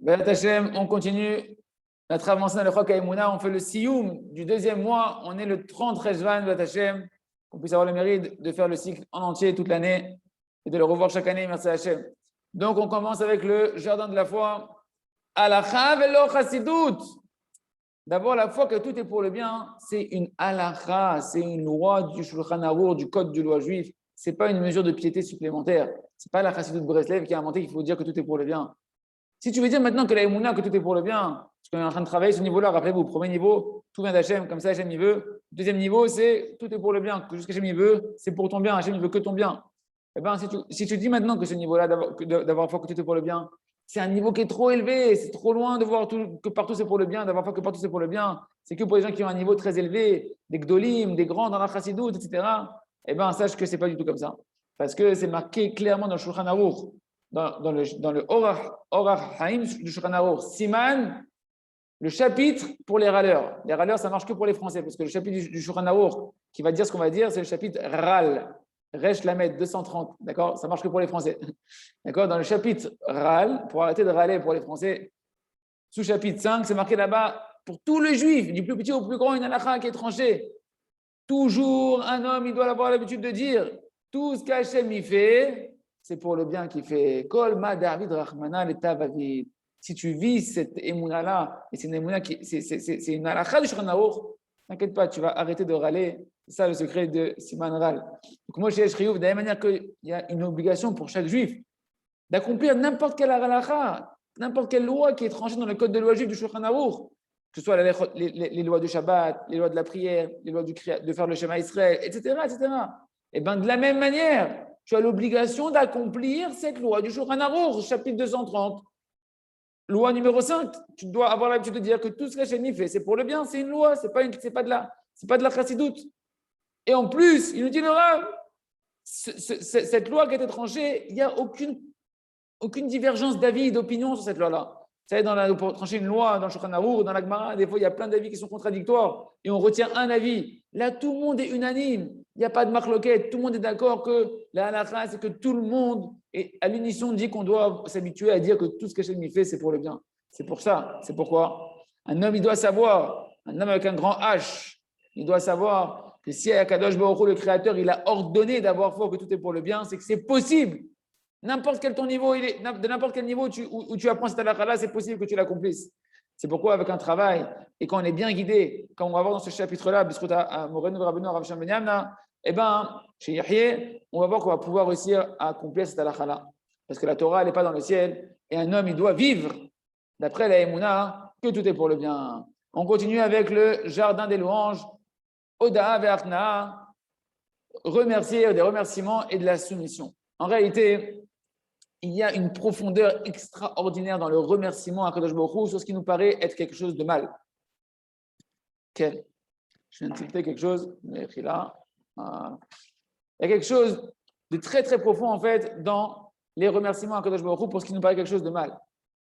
Béat Hashem, on continue notre avancée dans le Chok HaEmuna. On fait le Siyum du deuxième mois. On est le 30 Rejvan, Béat Hashem. Qu'on puisse avoir le mérite de faire le cycle en entier toute l'année et de le revoir chaque année. Merci Hashem. Donc, on commence avec le jardin de la foi. Alacha velo chassidut. D'abord, la foi que tout est pour le bien, c'est une halakha, c'est une loi du Shulchan Arour, du code du loi juif. Ce n'est pas une mesure de piété supplémentaire. Ce n'est pas la chassidut Breslev qui a inventé qu'il faut dire que tout est pour le bien. Si tu veux dire maintenant que la Emouna, que tout est pour le bien, parce qu'on est en train de travailler ce niveau-là, rappelez-vous, premier niveau, tout vient d'Hachem, comme ça Hachem il veut. Deuxième niveau, c'est tout est pour le bien, que jusqu'à Hachem il veut, c'est pour ton bien, Hachem il veut que ton bien. Eh bien, si tu dis maintenant que ce niveau-là, d'avoir foi que tout est pour le bien, c'est un niveau qui est trop élevé, c'est trop loin de voir que partout c'est pour le bien, d'avoir foi que partout c'est pour le bien, c'est que pour les gens qui ont un niveau très élevé, des gdolim, des grands dans la chassidoute, etc. Eh bien, sache que ce n'est pas du tout comme ça. Parce que c'est marqué clairement dans le Shulchan Aruch, dans le Orach Haim du Shulchan Aruch, Siman, le chapitre pour les râleurs. Les râleurs, ça marche que pour les Français, parce que le chapitre du Shulchan Aruch qui va dire ce qu'on va dire, c'est le chapitre Ral, Resh Lamed 230, d'accord? Ça marche que pour les Français, d'accord? Dans le chapitre Ral, pour arrêter de râler pour les Français, sous-chapitre 5, c'est marqué là-bas, pour tous les Juifs, du plus petit au plus grand, une halakha qui est tranchée. Toujours, un homme, il doit avoir l'habitude de dire, tout ce qu'Hachem y fait, c'est pour le bien qu'il fait. Kol ma David Rahmana l'etavavid. Si tu vis cette émouna-là, et c'est une émouna c'est une halakha du Shulchan Aruch, t'inquiète pas, tu vas arrêter de râler. C'est ça le secret de Siman Ral. Donc moi, chez Eshriou, de la même manière qu'il y a une obligation pour chaque juif d'accomplir n'importe quelle halakha, n'importe quelle loi qui est tranchée dans le code de loi juif du Shulchan Aruch, que ce soit les lois du Shabbat, les lois de la prière, les lois de faire le Shema Israël, etc., etc. Et bien, de la même manière, tu as l'obligation d'accomplir cette loi du Shulchan Aruch, chapitre 230. Loi numéro 5, tu dois avoir l'habitude de dire que tout ce qu'Hachem fait, c'est pour le bien, c'est une loi, c'est pas de la chassidoute. Et en plus, il nous dit le Rav, cette loi qui a été tranchée, il n'y a aucune divergence d'avis et d'opinion sur cette loi-là. Vous savez, pour trancher une loi dans le Shulchan Aruch, dans la Gemara, des fois, il y a plein d'avis qui sont contradictoires et on retient un avis. Là, tout le monde est unanime. Il n'y a pas de marloquette. Tout le monde est d'accord que la halakha, c'est que tout le monde, et à l'unisson, dit qu'on doit s'habituer à dire que tout ce qu'Hachem fait, c'est pour le bien. C'est pour ça. C'est pourquoi un homme, il doit savoir, un homme avec un grand H, il doit savoir que si Akadosh Baruch Hu, le Créateur, il a ordonné d'avoir foi que tout est pour le bien, c'est que c'est possible. N'importe quel ton niveau, de n'importe quel niveau où tu apprends cette halakha-là, c'est possible que tu l'accomplisses. C'est pourquoi, avec un travail, et quand on est bien guidé, quand on va voir dans ce chapitre-là, eh bien, chez Yahya, on va voir qu'on va pouvoir réussir à accomplir cette halakha-là. Parce que la Torah, elle n'est pas dans le ciel, et un homme, il doit vivre, d'après la Emouna, que tout est pour le bien. On continue avec le jardin des louanges, Oda ve'achna, remercier, des remerciements et de la soumission. En réalité, il y a une profondeur extraordinaire dans le remerciement à Kadosh Baruch Hu sur ce qui nous paraît être quelque chose de mal. Quel? Je viens de citer quelque chose, mais écrit là. Il y a quelque chose de très très profond en fait dans les remerciements à Kadosh Baruch Hu pour ce qui nous paraît quelque chose de mal.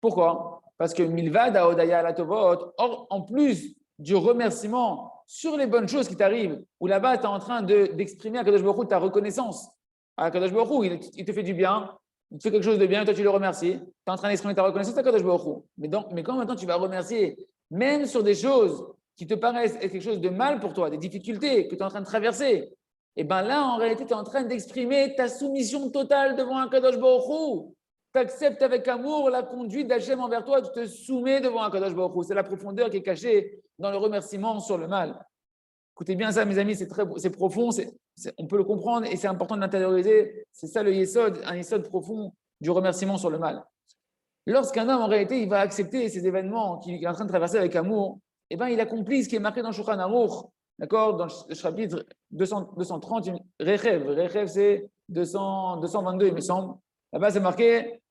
Pourquoi? Parce que milvad odaya la tovot, or en plus du remerciement sur les bonnes choses qui t'arrivent, où là-bas tu es en train d'exprimer à Kadosh Baruch Hu ta reconnaissance. À Kadosh Baruch Hu, il te fait du bien. Il te fait quelque chose de bien et toi tu le remercies. Tu es en train d'exprimer ta reconnaissance à Kadosh Baruch Hu. Mais quand maintenant tu vas remercier, même sur des choses qui te paraissent être quelque chose de mal pour toi, des difficultés que tu es en train de traverser, et bien là, en réalité, tu es en train d'exprimer ta soumission totale devant un Kadosh Baruch Hu. Tu acceptes avec amour la conduite d'Hachem envers toi, tu te soumets devant un Kadosh Baruch Hu. C'est la profondeur qui est cachée dans le remerciement sur le mal. Écoutez bien ça, mes amis, c'est profond, on peut le comprendre et c'est important de l'intérioriser. C'est ça le yesod, un yesod profond du remerciement sur le mal. Lorsqu'un homme, en réalité, il va accepter ces événements qu'il est en train de traverser avec amour, eh bien, il accomplit ce qui est marqué dans le Shulchan Aruch, d'accord, dans le chapitre 230, Rechev, c'est 222, il me semble. Là-bas, c'est marqué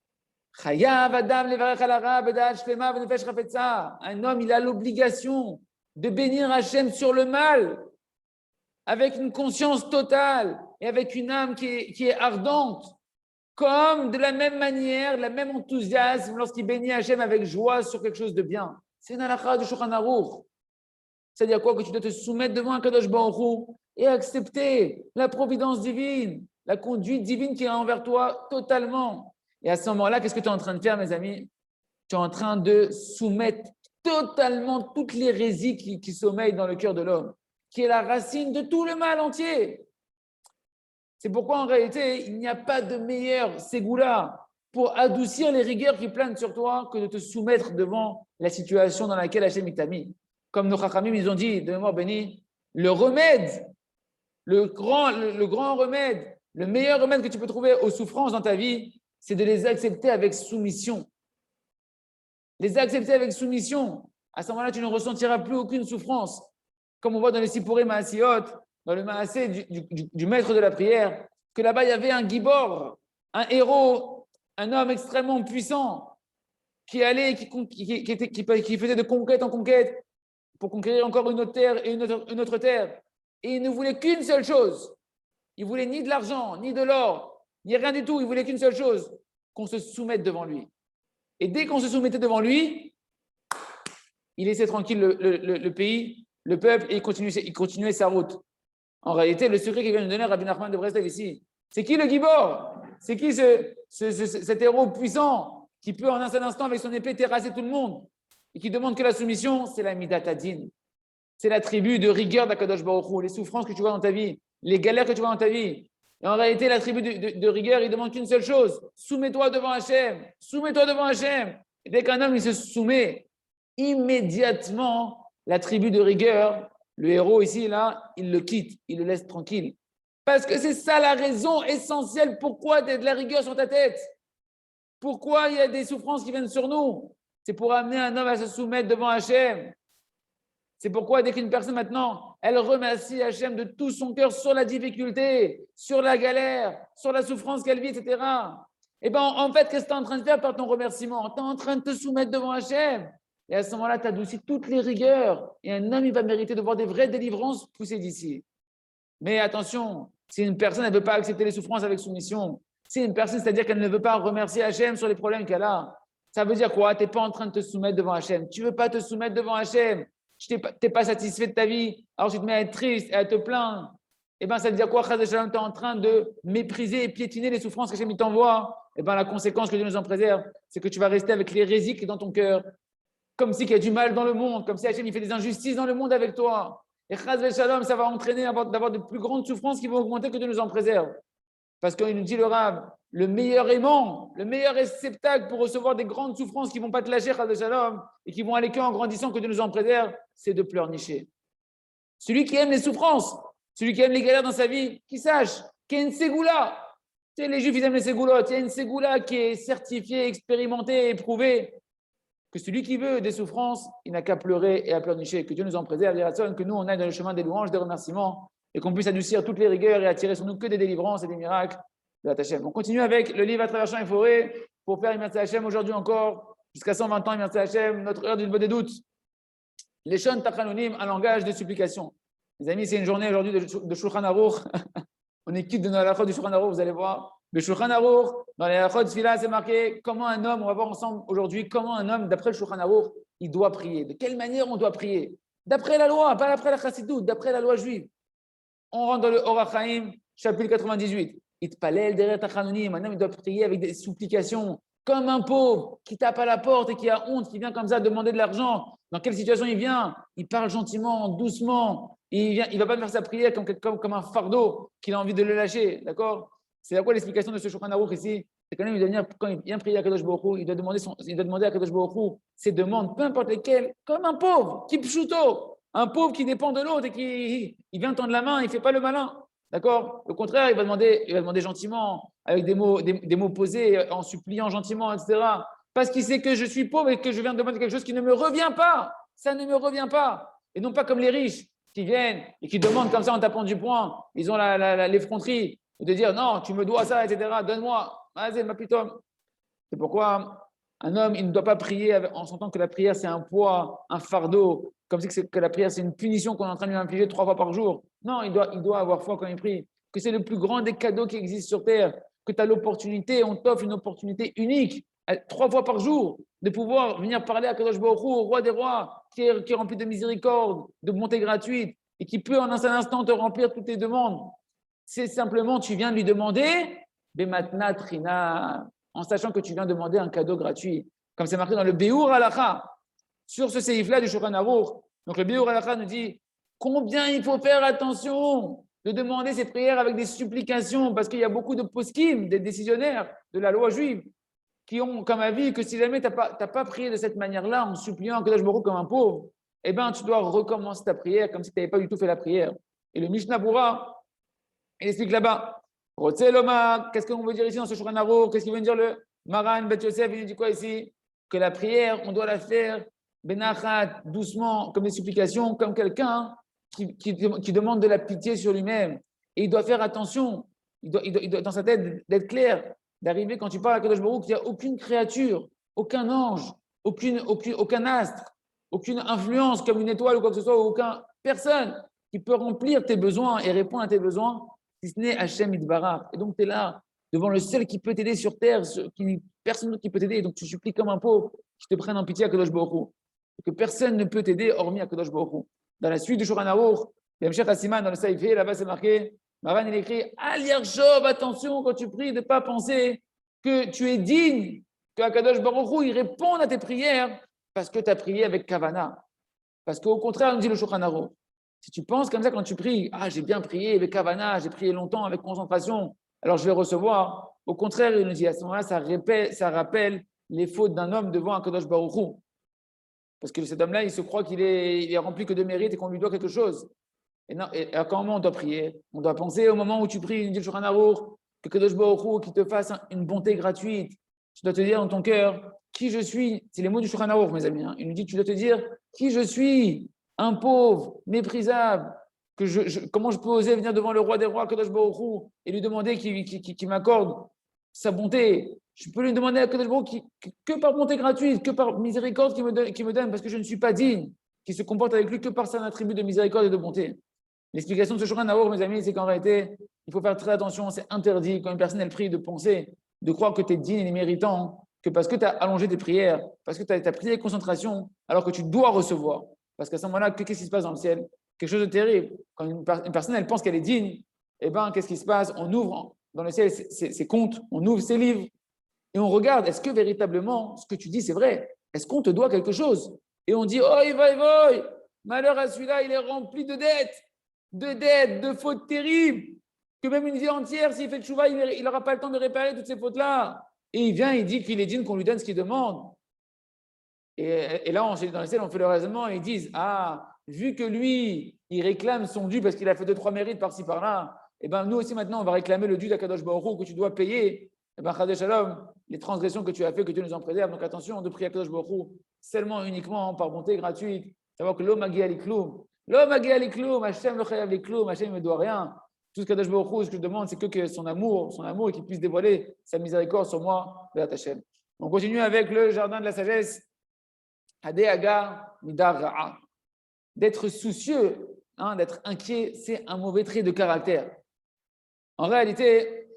Chayav Adam levarech al hara b'da'at shlema v'nefesh chafetza. Un homme, il a l'obligation de bénir Hachem sur le mal, avec une conscience totale et avec une âme qui est ardente, comme de la même manière, le même enthousiasme lorsqu'il bénit Hachem avec joie sur quelque chose de bien. C'est une halakha du Shulchan Aruch. C'est-à-dire quoi? Que tu dois te soumettre devant un Kadosh Baruch Hu et accepter la providence divine, la conduite divine qui est envers toi totalement. Et à ce moment-là, qu'est-ce que tu es en train de faire, mes amis? tu es en train de soumettre totalement toutes les hérésies qui sommeillent dans le cœur de l'homme, qui est la racine de tout le mal entier. C'est pourquoi en réalité, il n'y a pas de meilleur ségoula pour adoucir les rigueurs qui planent sur toi que de te soumettre devant la situation dans laquelle Hachem t'a mis. Comme nos chachamim, ils ont dit, de mémoire béni, le remède, le grand remède, le meilleur remède que tu peux trouver aux souffrances dans ta vie, c'est de les accepter avec soumission. Les accepter avec soumission. À ce moment-là, tu ne ressentiras plus aucune souffrance. Comme on voit dans les Sipuré Maasiot, dans le Maasé du maître de la prière, que là-bas, il y avait un gibor, un héros, un homme extrêmement puissant, qui allait, qui faisait de conquête en conquête pour conquérir encore une autre terre et une autre terre. Et il ne voulait qu'une seule chose. Il voulait ni de l'argent, ni de l'or, ni rien du tout. Il voulait qu'une seule chose, qu'on se soumette devant lui. Et dès qu'on se soumettait devant lui, il laissait tranquille le pays, le peuple, et il continuait sa route. En réalité, le secret qu'il vient de donner Rabbi Nachman de Breslev ici, c'est qui le Gibor? C'est qui cet héros puissant qui peut en un seul instant, avec son épée, terrasser tout le monde et qui demande que la soumission? C'est la Midat Hadin. C'est la tribu de rigueur d'Akadosh Baruch Hu, les souffrances que tu vois dans ta vie, les galères que tu vois dans ta vie. Et en réalité, la tribu de rigueur, il demande qu'une seule chose: soumets-toi devant Hachem, soumets-toi devant Hachem. Et dès qu'un homme il se soumet, immédiatement, la tribu de rigueur, le héros ici, là, il le quitte, il le laisse tranquille. Parce que c'est ça la raison essentielle pourquoi il y a de la rigueur sur ta tête. Pourquoi il y a des souffrances qui viennent sur nous? C'est pour amener un homme à se soumettre devant Hachem. C'est pourquoi dès qu'une personne maintenant, elle remercie Hachem de tout son cœur sur la difficulté, sur la galère, sur la souffrance qu'elle vit, etc. Eh bien, en fait, qu'est-ce que tu es en train de faire par ton remerciement? Tu es en train de te soumettre devant Hachem. Et à ce moment-là, tu adoucis toutes les rigueurs. Et un homme, il va mériter de voir des vraies délivrances pousser d'ici. Mais attention, si une personne ne veut pas accepter les souffrances avec soumission, si une personne, c'est-à-dire qu'elle ne veut pas remercier Hachem sur les problèmes qu'elle a, ça veut dire quoi? Tu n'es pas en train de te soumettre devant Hachem. Tu ne veux pas te soumettre devant Hachem. Tu n'es pas satisfait de ta vie, alors tu te mets à être triste et à te plaindre. Eh bien, ça veut dire quoi? Tu es en train de mépriser et piétiner les souffrances que Hachem t'envoie. Eh bien, la conséquence que Dieu nous en préserve, c'est que tu vas rester avec les hérésies dans ton cœur, comme s'il y a du mal dans le monde, comme si Hachem il fait des injustices dans le monde avec toi. Et Chaz Shalom, ça va entraîner d'avoir de plus grandes souffrances qui vont augmenter, que Dieu nous en préserve. Parce qu'il nous dit le Rav, le meilleur aimant, le meilleur réceptacle pour recevoir des grandes souffrances qui ne vont pas te lâcher, Chaz Shalom, et qui vont aller qu'en grandissant, que Dieu nous en préserve, c'est de pleurnicher. Celui qui aime les souffrances, celui qui aime les galères dans sa vie, qui sache qu'il y a une ségoula. Tu sais, les Juifs, ils aiment les ségoulottes. Il y a une ségoula qui est certifiée, expérimentée, éprouvée. Que celui qui veut des souffrances, il n'a qu'à pleurer et à pleurnicher. Que Dieu nous en préserve, que nous, on aille dans le chemin des louanges, des remerciements, et qu'on puisse adoucir toutes les rigueurs et attirer sur nous que des délivrances et des miracles de la Hachem. On continue avec le livre à travers champs et forêts pour faire Imertse Hachem aujourd'hui encore, jusqu'à 120 ans, Imertse Hachem, notre heure du des doutes. Les Shon Tachanonim, un langage de supplication. Les amis, c'est une journée aujourd'hui de Shulchan Aruch. On est quitte de nos halachot du Shulchan Aruch, vous allez voir. Le Shulchan Aruch, dans les halachot Tfila, c'est marqué comment un homme, on va voir ensemble aujourd'hui, comment un homme, d'après le Shulchan Aruch, il doit prier. De quelle manière on doit prier? D'après la loi, pas d'après la chassidoute, d'après la loi juive. On rentre dans le Orach Chaim, chapitre 98. Itpalel derrière Tachanonim, un homme il doit prier avec des supplications, comme un pauvre qui tape à la porte et qui a honte, qui vient comme ça demander de l'argent. Dans quelle situation il vient? Il parle gentiment, doucement. Il ne va pas faire sa prière comme un fardeau qu'il a envie de le lâcher. D'accord? C'est à quoi l'explication de ce Shulchan Aruch ici? C'est quand même, quand il vient prier à Kadosh Baruch Hu, il doit demander à Kadosh Baruch Hu ses demandes, peu importe lesquelles, comme un pauvre, kipshuto, un pauvre qui dépend de l'autre et qui il vient tendre la main, il ne fait pas le malin. D'accord? Au contraire, il va demander gentiment, avec des mots posés, en suppliant gentiment, etc. Parce qu'il sait que je suis pauvre et que je viens de demander quelque chose qui ne me revient pas. Ça ne me revient pas. Et non pas comme les riches qui viennent et qui demandent comme ça en tapant du poing. Ils ont l'effronterie de dire non, tu me dois ça, etc. Donne-moi. Vas-y, ma pitom. C'est pourquoi un homme, il ne doit pas prier en sentant que la prière, c'est un poids, un fardeau, comme si que la prière, c'est une punition qu'on est en train de lui infliger 3 fois par jour. Non, il doit avoir foi quand il prie. Que c'est le plus grand des cadeaux qui existent sur terre. Que tu as l'opportunité, on t'offre une opportunité unique, 3 fois par jour, de pouvoir venir parler à Kadosh Baruch Hu, au roi des rois, qui est rempli de miséricorde, de bonté gratuite, et qui peut en un seul instant te remplir toutes tes demandes. C'est simplement, tu viens de lui demander, Bematna Trina, en sachant que tu viens demander un cadeau gratuit. comme c'est marqué dans le Beur Halacha, sur ce séif-là du Shulchan Aruch. Donc le Beur Halacha nous dit combien il faut faire attention de demander ces prières avec des supplications, parce qu'il y a beaucoup de poskim, des décisionnaires de la loi juive, qui ont comme avis que si jamais tu n'as pas prié de cette manière-là, en suppliant Kadosh Baruch Hu comme un pauvre, eh bien, tu dois recommencer ta prière comme si tu n'avais pas du tout fait la prière. Et le Mishnah Bura, il explique là-bas. Rotzeloma, qu'est-ce qu'on veut dire ici dans ce Shulchan Aruch? Qu'est-ce qu'il veut dire le Maran Bet Yosef? Il nous dit quoi ici? Que la prière, on doit la faire benachat, doucement, comme des supplications, comme quelqu'un qui demande de la pitié sur lui-même. Et il doit faire attention, il doit dans sa tête d'être clair, d'arriver quand tu parles à Kadosh Baruch Hu, qu'il n'y a aucune créature, aucun ange, aucun astre, aucune influence comme une étoile ou quoi que ce soit, aucun personne qui peut remplir tes besoins et répondre à tes besoins, si ce n'est Hachem Idbarach. Et donc tu es là, devant le seul qui peut t'aider sur terre, personne d'autre qui peut t'aider. Donc tu supplies comme un pauvre qui te prenne en pitié à Kadosh Baruch Hu. Que personne ne peut t'aider hormis à Kadosh Baruch Hu. Dans la suite du Shulchan Aruch, il y a Meshach Hassiman dans le Saïfé, là-bas c'est marqué, Maran il écrit Al Yarshov, attention quand tu pries de ne pas penser que tu es digne, que Kadosh Baruch Hu il réponde à tes prières parce que tu as prié avec Kavana. Parce qu'au contraire, nous dit le Shulchan Aruch, si tu penses comme ça quand tu pries, j'ai bien prié avec Kavana, j'ai prié longtemps avec concentration, alors je vais recevoir. Au contraire, il nous dit à ce moment-là, ça rappelle les fautes d'un homme devant Kadosh Baruch Hu. Parce que cet homme-là, il se croit qu'il est rempli que de mérite et qu'on lui doit quelque chose. Et à quel moment on doit prier? On doit penser au moment où tu pries, il dit le Shulchan Aruch, que Kadosh Baruch Hu qui te fasse une bonté gratuite. Tu dois te dire dans ton cœur qui je suis. C'est les mots du Shulchan Aruch, mes amis. Il nous dit, tu dois te dire qui je suis, un pauvre, méprisable. Comment je peux oser venir devant le roi des rois, Kadosh Baruch Hu, et lui demander qu'il m'accorde sa bonté. Je peux lui demander à Kadosh Baruch Hu que par bonté gratuite, que par miséricorde qu'il me donne, parce que je ne suis pas digne, qu'il se comporte avec lui que par son attribut de miséricorde et de bonté. L'explication de ce Shulchan Aruch, mes amis, c'est qu'en réalité, il faut faire très attention, c'est interdit quand une personne elle prie de penser, de croire que tu es digne et méritant, que parce que tu as allongé tes prières, parce que tu as prié avec concentration, alors que tu dois recevoir. Parce qu'à ce moment-là, qu'est-ce qui se passe dans le ciel? Quelque chose de terrible. Quand une personne elle pense qu'elle est digne, eh bien, qu'est-ce qui se passe? On ouvre dans le ciel ses comptes, on ouvre ses livres et on regarde, est-ce que véritablement ce que tu dis c'est vrai? Est-ce qu'on te doit quelque chose? Et on dit, oi, malheur à celui-là, il est rempli de dettes, de fautes terribles, que même une vie entière, s'il fait le chouva, il n'aura pas le temps de réparer toutes ces fautes-là. Et il vient, il dit qu'il est digne qu'on lui donne ce qu'il demande. Et là, dans le ciel, on fait le raisonnement et ils disent, vu que lui, il réclame son dû parce qu'il a fait 2-3 mérites par-ci, par-là, et bien nous aussi maintenant, on va réclamer le dû d'Akadosh Baruch Hu que tu dois payer. Et bien, Chadé Shalom, les transgressions que tu as fait, que Dieu nous en préserve. Donc attention, de prier Akadosh Baruch Hu seulement, uniquement, par bonté gratuite. Savoir que l'homme a gué l'ikloum. L'homme a gué l'ikloum, Hachem le chayav l'ikloum, Hachem ne me doit rien. Tout ce qu'Akadosh Baruch Hu, ce que je demande, c'est que son amour, et qu'il puisse dévoiler sa miséricorde sur moi, Béat Hachem. On continue avec le jardin de la sagesse. Adéaga midar ra'a. D'être soucieux, d'être inquiet, c'est un mauvais trait de caractère. En réalité,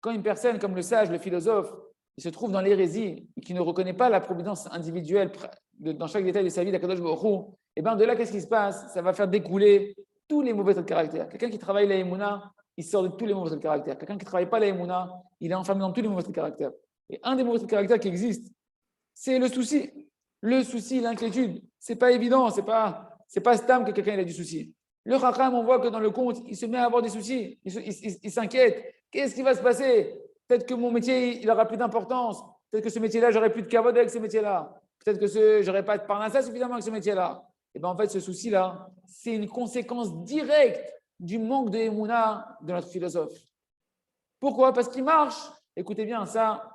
quand une personne comme le sage, le philosophe, il se trouve dans l'hérésie et qui ne reconnaît pas la providence individuelle dans chaque détail de sa vie d'Akadosh Baruch Hu, et bien de là, qu'est-ce qui se passe? Ça va faire découler tous les mauvais traits de caractère. Quelqu'un qui travaille la Emouna, il sort de tous les mauvais traits de caractère. Quelqu'un qui ne travaille pas la Emouna, il est enfermé dans tous les mauvais traits de caractère. Et un des mauvais traits de caractère qui existe, c'est le souci. Le souci, l'inquiétude. C'est pas évident, c'est pas stam que quelqu'un ait du souci. Le Chacham, on voit que dans le conte, il se met à avoir des soucis, il s'inquiète. Qu'est-ce qui va se passer? Peut-être que mon métier, il aura plus d'importance. Peut-être que ce métier-là, j'aurai plus de kavod avec ce métier-là. Peut-être que j'aurai pas de parnassa suffisamment avec ce métier-là. Et bien en fait, ce souci-là, c'est une conséquence directe du manque de Emouna de notre philosophe. Pourquoi? Parce qu'il marche. Écoutez bien, ça,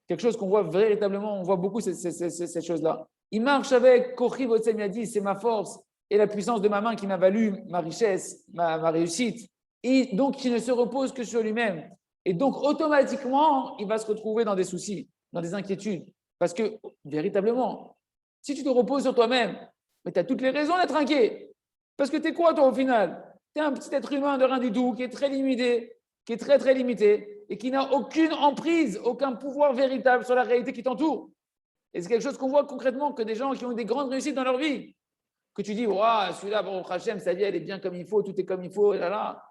quelque chose qu'on voit véritablement, on voit beaucoup ces choses-là. Il marche avec Kochi Votsemiadi, c'est ma force et la puissance de ma main qui m'a valu ma richesse, ma réussite. Et donc, il ne se repose que sur lui-même. Et donc, automatiquement, il va se retrouver dans des soucis, dans des inquiétudes. Parce que, véritablement, si tu te reposes sur toi-même, mais tu as toutes les raisons d'être inquiet. Parce que tu es quoi, toi, au final? Tu es un petit être humain de rien du tout, qui est très limité, qui est très, très limité, et qui n'a aucune emprise, aucun pouvoir véritable sur la réalité qui t'entoure. Et c'est quelque chose qu'on voit concrètement, que des gens qui ont eu des grandes réussites dans leur vie, que tu dis, waouh, celui-là, Baruch Hashem, sa vie, elle est bien comme il faut, tout est comme il faut, et là.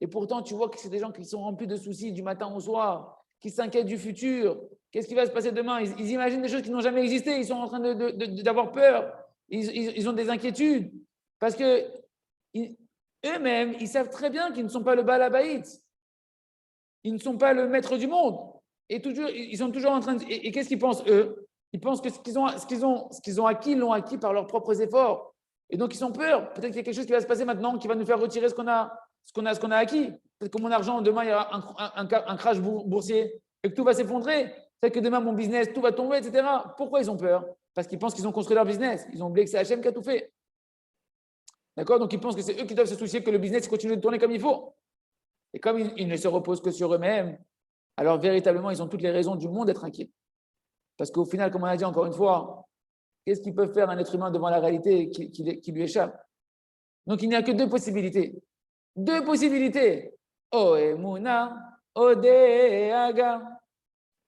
Et pourtant, tu vois que c'est des gens qui sont remplis de soucis du matin au soir. qui s'inquiètent du futur. Qu'est-ce qui va se passer demain? Ils imaginent des choses qui n'ont jamais existé. Ils sont en train d'avoir peur. Ils ont des inquiétudes. Parce que eux-mêmes, ils savent très bien qu'ils ne sont pas le Baal Habayit. Ils ne sont pas le maître du monde. Et toujours, ils sont toujours en train de... Et qu'est-ce qu'ils pensent, eux? Ils pensent que ce qu'ils ont acquis, ils l'ont acquis par leurs propres efforts. Et donc, ils ont peur. Peut-être qu'il y a quelque chose qui va se passer maintenant qui va nous faire retirer ce qu'on a acquis. Peut-être que mon argent, demain, il y aura un crash boursier et que tout va s'effondrer. Peut-être que demain, mon business, tout va tomber, etc. Pourquoi ils ont peur? Parce qu'ils pensent qu'ils ont construit leur business. Ils ont oublié que c'est Hachem qui a tout fait. D'accord? Donc, ils pensent que c'est eux qui doivent se soucier que le business continue de tourner comme il faut. Et comme ils ne se reposent que sur eux-mêmes, alors véritablement, ils ont toutes les raisons du monde d'être inquiets. Parce qu'au final, comme on a dit encore une fois, qu'est-ce qu'ils peuvent faire un être humain devant la réalité qui lui échappe? Donc, il n'y a que deux possibilités. Deux possibilités. O emuna, o deaga.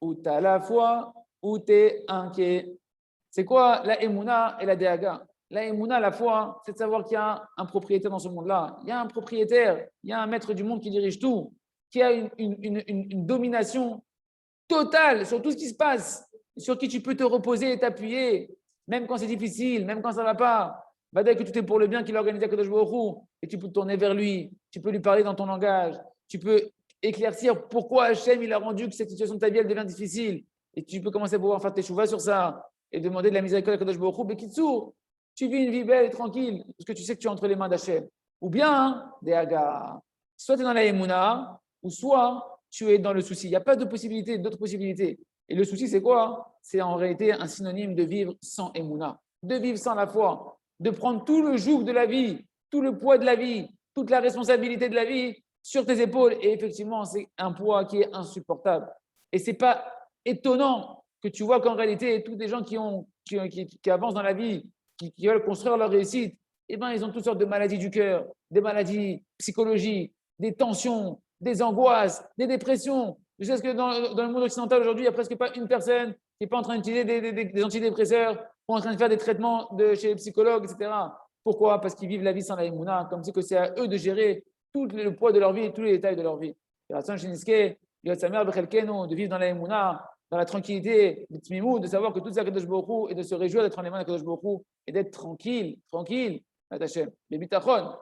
Ou tu as la foi, ou tu es inquiet. C'est quoi la emuna et la deaga? La emuna, la foi, c'est de savoir qu'il y a un propriétaire dans ce monde-là. Il y a un propriétaire, il y a un maître du monde qui dirige tout, qui a une domination totale sur tout ce qui se passe, sur qui tu peux te reposer et t'appuyer, même quand c'est difficile, même quand ça ne va pas. Va dire que tout est pour le bien qu'il a organisé à Kadosh Baruch Hu, et tu peux te tourner vers lui, tu peux lui parler dans ton langage, tu peux éclaircir pourquoi Hachem il a rendu que cette situation de ta vie elle devient difficile, et tu peux commencer à pouvoir faire tes chouvas sur ça, et demander de la miséricorde à Kadosh Baruch Hu. Bekitsour, tu vis une vie belle et tranquille, parce que tu sais que tu es entre les mains d'Hachem. Ou bien, des hagas, soit tu es dans la Emouna, ou soit tu es dans le souci. Il n'y a pas de possibilité, d'autres possibilités. Et le souci, c'est quoi? C'est en réalité un synonyme de vivre sans Emouna, de vivre sans la foi, de prendre tout le joug de la vie, tout le poids de la vie, toute la responsabilité de la vie sur tes épaules. Et effectivement, c'est un poids qui est insupportable. Et ce n'est pas étonnant que tu vois qu'en réalité, tous les gens qui avancent dans la vie, qui veulent construire leur réussite, eh ben, ils ont toutes sortes de maladies du cœur, des maladies psychologiques, des tensions, des angoisses, des dépressions. Je sais que dans le monde occidental aujourd'hui, il n'y a presque pas une personne qui n'est pas en train d'utiliser des antidépresseurs ou en train de faire des traitements chez les psychologues, etc. Pourquoi? Parce qu'ils vivent la vie sans la Emouna, comme si c'est à eux de gérer tout le poids de leur vie et tous les détails de leur vie. De vivre dans la Emouna, dans la tranquillité, de savoir que tout ça Kadosh Baruch Hu et de se réjouir d'être en les mains de Kadosh Baruch Hu et d'être tranquille, les bitachon.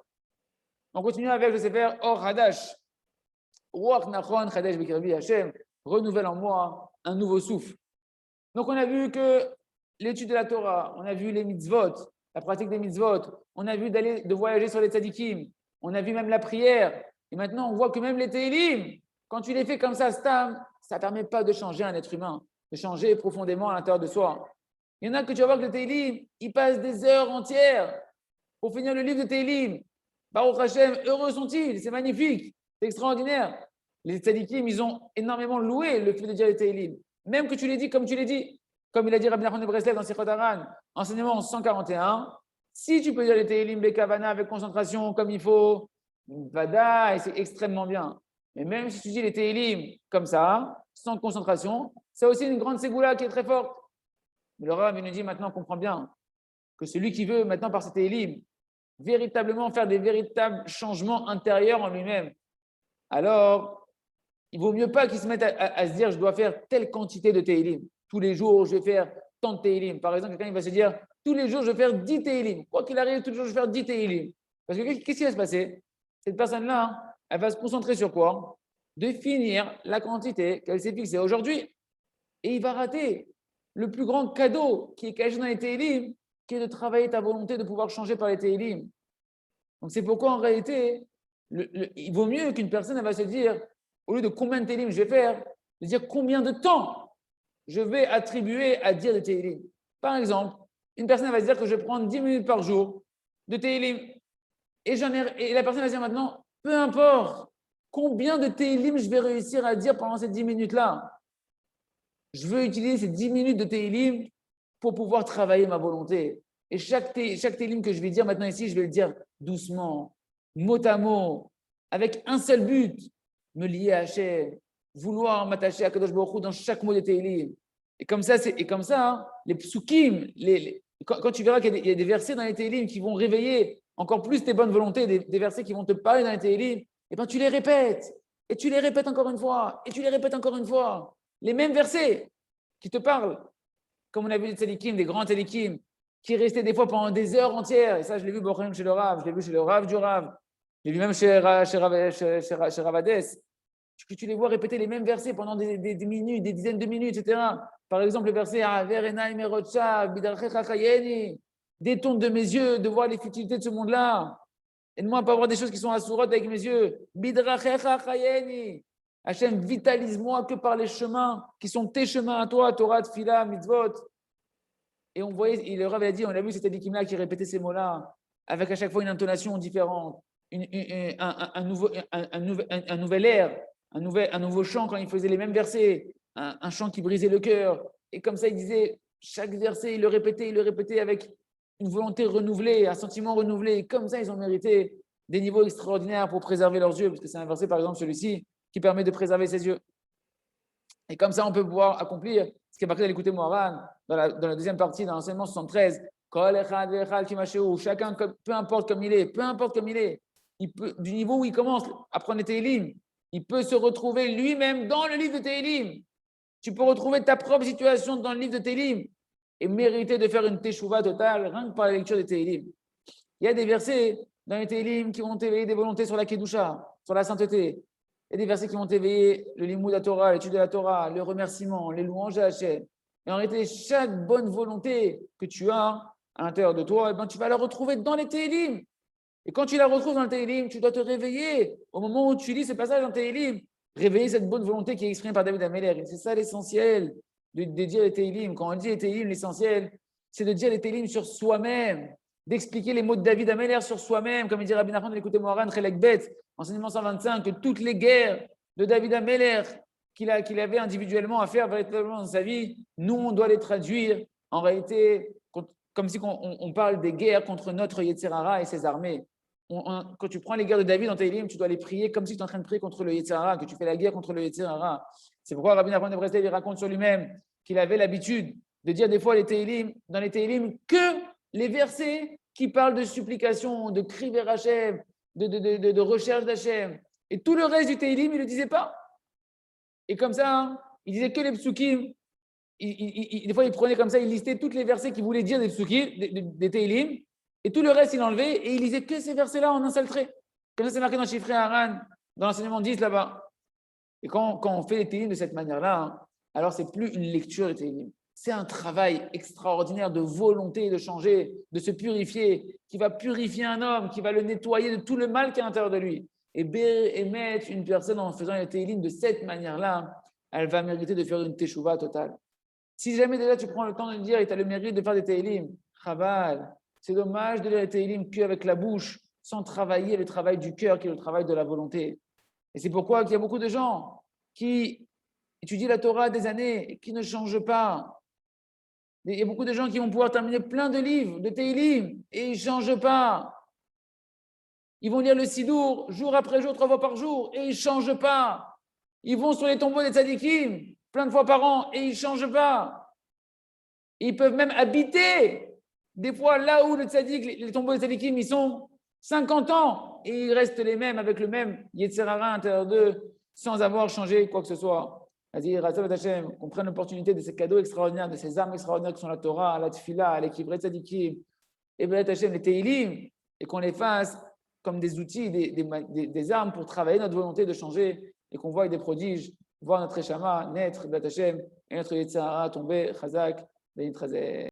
On continue avec le Sefer Or Hadash. Ruach Nachon Chadesh B'Kirbi Hashem, renouvelle en moi un nouveau souffle. Donc on a vu que l'étude de la Torah, on a vu les mitzvot, la pratique des mitzvot, on a vu de voyager sur les tzadikim, on a vu même la prière, et maintenant on voit que même les Tehillim, quand tu les fais comme ça, stam, ça ne permet pas de changer un être humain, de changer profondément à l'intérieur de soi. Il y en a que tu vas voir que le Tehillim, ils passent des heures entières pour finir le livre de Tehillim. Baruch Hashem, heureux sont-ils, c'est magnifique, c'est extraordinaire. Les tzadikim, ils ont énormément loué le fait de dire les Tehillim. Même que tu l'aies dit comme tu l'as dit, comme il a dit Rabbi Nachman de Breslev dans Sichot Haran, enseignement 141, si tu peux dire les Tehillim Bekavana avec concentration comme il faut, Vada, et c'est extrêmement bien. Mais même si tu dis les Tehillim comme ça, sans concentration, c'est aussi une grande ségoula qui est très forte. Mais le Rav, il nous dit maintenant, on comprend bien que celui qui veut maintenant par ces Tehillim véritablement faire des véritables changements intérieurs en lui-même, alors il vaut mieux pas qu'il se mette à se dire je dois faire telle quantité de Tehillim. Tous les jours, je vais faire tant de Tehillim. Par exemple, quelqu'un il va se dire tous les jours, je vais faire 10 Tehillim. Quoi qu'il arrive, tous les jours, je vais faire 10 Tehillim. Parce que qu'est-ce qui va se passer? Cette personne-là, elle va se concentrer sur quoi? Définir la quantité qu'elle s'est fixée aujourd'hui. Et il va rater le plus grand cadeau qui est caché dans les Tehillim, qui est de travailler ta volonté de pouvoir changer par les Tehillim. Donc c'est pourquoi en réalité, il vaut mieux qu'une personne elle va se dire, au lieu de combien de Tehillim je vais faire, de dire combien de temps je vais attribuer à dire des Tehillim. Par exemple, une personne elle va se dire que je vais prendre 10 minutes par jour de Tehillim. Et la personne va se dire maintenant, peu importe combien de Tehillim je vais réussir à dire pendant ces 10 minutes-là. Je veux utiliser ces 10 minutes de Tehillim pour pouvoir travailler ma volonté. Et chaque Tehillim que je vais dire maintenant ici, je vais le dire doucement, mot à mot, avec un seul but, me lier à Hachem, vouloir m'attacher à Kadosh Baruch Hu dans chaque mot de Tehillim. Et comme ça, hein, les psukim, quand tu verras qu'il y a des versets dans les Tehillim qui vont réveiller encore plus tes bonnes volontés, des versets qui vont te parler dans les Tehillim, et bien tu les répètes. et tu les répètes encore une fois, et tu les répètes encore une fois. Les mêmes versets qui te parlent. Comme on a vu des tzadikim, des grands tzadikim, qui restaient des fois pendant des heures entières. Et ça, je l'ai vu chez le Rav, je l'ai vu chez le Rav du Rav, je l'ai vu même chez Ravadès. Que tu les vois répéter les mêmes versets pendant des minutes, des dizaines de minutes, etc. Par exemple, le verset détourne de mes yeux de voir les futilités de ce monde-là. Aide-moi à pas voir des choses qui sont assourotes avec mes yeux. Hachem, vitalise-moi que par les chemins qui sont tes chemins à toi, Torah, Tfila, Mitzvot. Et on voyait, le Rav a dit, on a vu cet Adikim-là qui répétait ces mots-là, avec à chaque fois une intonation différente, un nouvel air, un nouveau chant quand il faisait les mêmes versets, un chant qui brisait le cœur. Et comme ça, il disait, chaque verset, il le répétait avec une volonté renouvelée, un sentiment renouvelé. Et comme ça, ils ont mérité des niveaux extraordinaires pour préserver leurs yeux, parce que c'est un verset, par exemple, celui-ci, qui permet de préserver ses yeux. Et comme ça, on peut pouvoir accomplir ce qui est marqué dans l'écouter Moharan, dans la deuxième partie, dans l'enseignement 73. Chacun, peu importe comme il est, du niveau où il commence à prendre les Télim, il peut se retrouver lui-même dans le livre de Télim. Tu peux retrouver ta propre situation dans le livre de Télim et mériter de faire une teshuva totale rien que par la lecture des Télim. Il y a des versets dans les Télim qui vont éveiller des volontés sur la Kedusha, sur la sainteté. Il y a des versets qui vont éveiller le limud à Torah, l'étude de la Torah, le remerciement, les louanges à Hachem. Et en réalité, chaque bonne volonté que tu as à l'intérieur de toi, eh ben, tu vas la retrouver dans les Télim. Et quand tu la retrouves dans le Télim, tu dois te réveiller. Au moment où tu lis ce passage dans le Télim, réveiller cette bonne volonté qui est exprimée par David Améler. C'est ça l'essentiel de dire les Télim. Quand on dit les Télim, l'essentiel, c'est de dire les Télim sur soi-même, d'expliquer les mots de David Améler sur soi-même, comme il dit Rabbi Nachman de l'écouter Moharan, Chelek Bet, enseignement 125, que toutes les guerres de David Améler qu'il avait individuellement à faire véritablement dans sa vie, nous, on doit les traduire en réalité comme si on parle des guerres contre notre Yetzirara et ses armées. Quand tu prends les guerres de David dans Télim, tu dois les prier comme si tu es en train de prier contre le Yetzirara, que tu fais la guerre contre le Yetzirara. C'est pourquoi Rabbi Nachman de Breslev raconte sur lui-même qu'il avait l'habitude de dire des fois dans les Télim que les versets qui parlent de supplication, de cri vers Hachem, de recherche d'Hachem. Et tout le reste du Télim, il ne le disait pas. Et comme ça, il disait que les psukim. Des fois, il prenait comme ça, il listait tous les versets qu'il voulait dire des psukim, des Télim. Et tout le reste, il enlevait et il lisait que ces versets-là en un seul trait. Comme ça, c'est marqué dans Chiffré Haran, dans l'enseignement 10 là-bas. Et quand on fait les Télim de cette manière-là, alors c'est plus une lecture de Télim. C'est un travail extraordinaire de volonté de changer, de se purifier, qui va purifier un homme, qui va le nettoyer de tout le mal qui est à l'intérieur de lui. Et mettre une personne en faisant les Télim de cette manière-là, elle va mériter de faire une teshuva totale. Si jamais déjà tu prends le temps de dire et tu as le mérite de faire des Télim, Chabal, c'est dommage de lire les Télim qu'avec la bouche, sans travailler le travail du cœur qui est le travail de la volonté. Et c'est pourquoi il y a beaucoup de gens qui étudient la Torah des années et qui ne changent pas. Il y a beaucoup de gens qui vont pouvoir terminer plein de livres, de Télim, et ils ne changent pas. Ils vont lire le Sidour jour après jour, 3 fois par jour, et ils ne changent pas. Ils vont sur les tombeaux des tzadikim plein de fois par an, et ils ne changent pas. Ils peuvent même habiter des fois là où le tzadik, les tombeaux des tzadikim, ils sont 50 ans, et ils restent les mêmes, avec le même Yetzirara à l'intérieur d'eux, sans avoir changé quoi que ce soit. C'est-à-dire, Hachem, qu'on prenne l'opportunité de ces cadeaux extraordinaires, de ces armes extraordinaires qui sont la Torah, la Tfila, les Kivrei Tzadikim, et Hachem, les Teilim, et qu'on les fasse comme des outils, des armes pour travailler notre volonté de changer, et qu'on voie des prodiges, voir notre Eshama naître, Hachem, et notre Yetzirara tomber, Chazak, Benit Chazek.